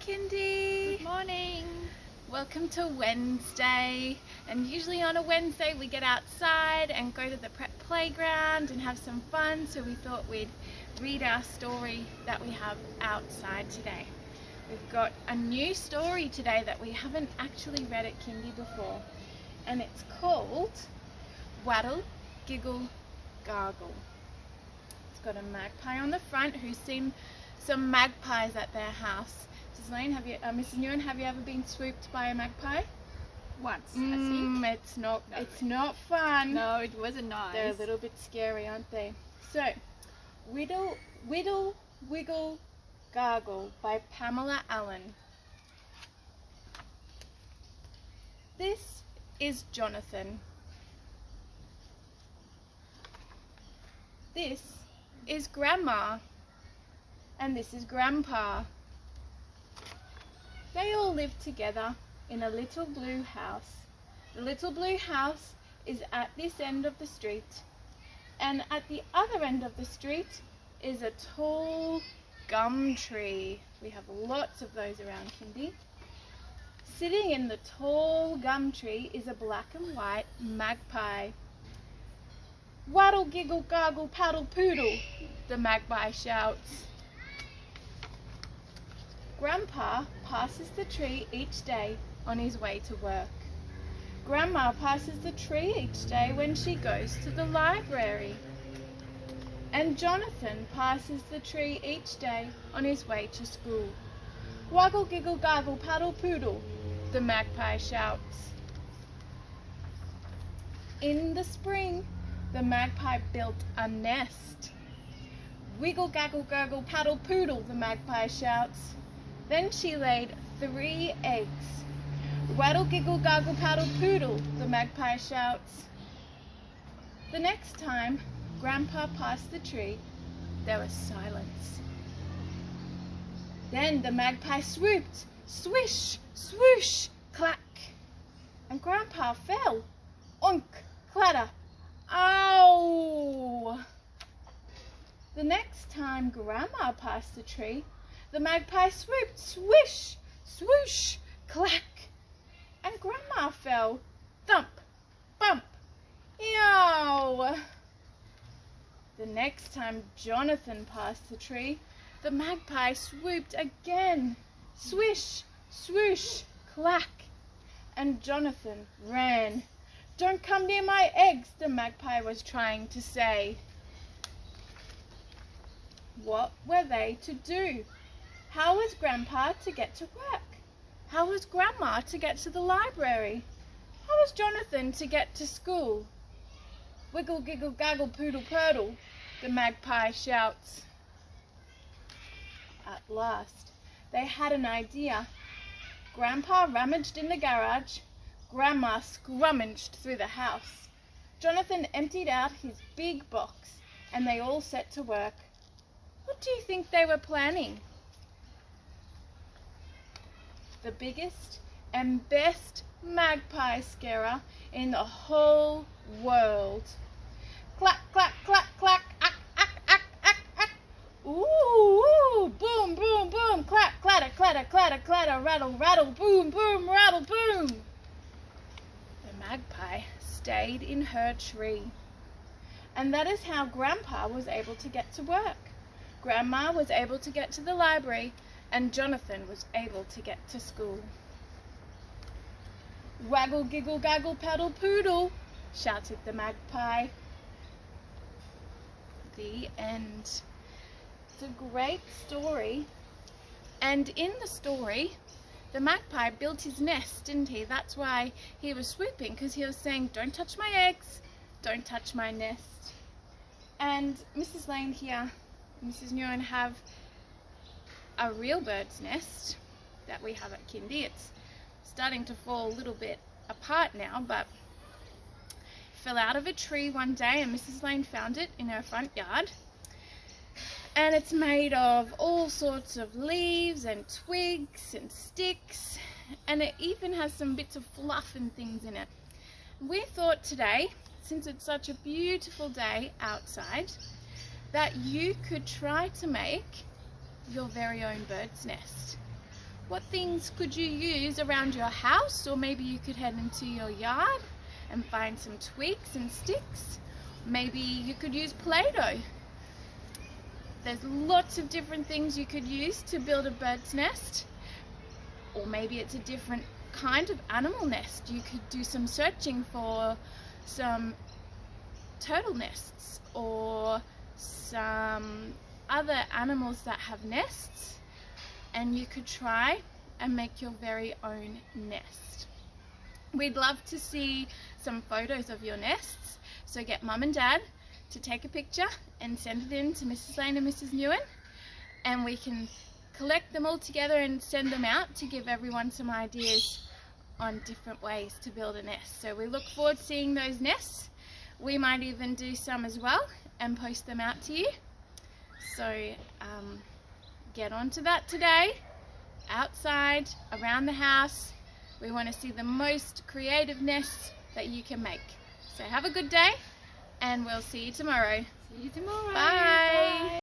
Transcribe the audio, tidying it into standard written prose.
Kindy. Good morning. Welcome to Wednesday, and usually on a Wednesday we get outside and go to the prep playground and have some fun, so we thought we'd read our story that we have outside today. We've got a new story today that we haven't actually read at Kindy before, and it's called Waddle, Giggle, Gargle. It's got a magpie on the front who's seen some magpies at their house. Mrs. Nguyen, have you ever been swooped by a magpie? Once, I think. It's not fun. No, it wasn't nice. They're a little bit scary, aren't they? So, Whittle, Wiggle, Gargle by Pamela Allen. This is Jonathan. This is Grandma. And this is Grandpa. They all live together in a little blue house. The little blue house is at this end of the street, and at the other end of the street is a tall gum tree. We have lots of those around Kindy. Sitting in the tall gum tree is a black and white magpie. Waddle, giggle, gargle, paddle, poodle, the magpie shouts. Grandpa passes the tree each day on his way to work. Grandma passes the tree each day when she goes to the library. And Jonathan passes the tree each day on his way to school. Waggle, giggle, gargle, paddle, poodle, the magpie shouts. In the spring, the magpie built a nest. Wiggle, gaggle, gurgle, paddle, poodle, the magpie shouts. Then she laid 3 eggs. Waddle, giggle, gargle, paddle, poodle, the magpie shouts. The next time Grandpa passed the tree, there was silence. Then the magpie swooped, swish, swoosh, clack, and Grandpa fell. Oink, clatter, ow! The next time Grandma passed the tree, the magpie swooped, swish, swoosh, clack, and Grandma fell. Thump, bump, yow! The next time Jonathan passed the tree, the magpie swooped again. Swish, swoosh, clack, and Jonathan ran. Don't come near my eggs, the magpie was trying to say. What were they to do? How was Grandpa to get to work? How was Grandma to get to the library? How was Jonathan to get to school? Wiggle, giggle, gaggle, poodle, purtle, the magpie shouts. At last, they had an idea. Grandpa rummaged in the garage. Grandma scrummaged through the house. Jonathan emptied out his big box, and they all set to work. What do you think they were planning? The biggest and best magpie scarer in the whole world. Clack, clack, clack, clack, ack, ack, ack, ack, ack. Ooh, ooh, boom, boom, boom, clack, clatter, clatter, clatter, clatter, rattle, rattle, boom, boom, rattle, boom. The magpie stayed in her tree. And that is how Grandpa was able to get to work. Grandma was able to get to the library, and Jonathan was able to get to school. Waggle, giggle, gaggle, paddle, poodle, shouted the magpie. The end. It's a great story. And in the story, the magpie built his nest, didn't he? That's why he was swooping, because he was saying, don't touch my eggs, don't touch my nest. And Mrs. Lane here, Mrs. Nguyen have a real bird's nest that we have at Kindy. It's starting to fall a little bit apart now, but fell out of a tree one day and Mrs. Lane found it in her front yard. And it's made of all sorts of leaves and twigs and sticks, and it even has some bits of fluff and things in it. We thought today, since it's such a beautiful day outside, that you could try to make your very own bird's nest. what things could you use around your house, or maybe you could head into your yard and find some twigs and sticks. Maybe you could use Play-Doh. There's lots of different things you could use to build a bird's nest, or maybe it's a different kind of animal nest. You could do some searching for some turtle nests or some other animals that have nests, and you could try and make your very own nest. We'd love to see some photos of your nests, so get Mum and Dad to take a picture and send it in to Mrs. Lane and Mrs. Newen, and we can collect them all together and send them out to give everyone some ideas on different ways to build a nest. So we look forward to seeing those nests. We might even do some as well and post them out to you. So get onto that today, outside, around the house. We want to see the most creative nests that you can make. So have a good day, and we'll see you tomorrow. See you tomorrow. Bye.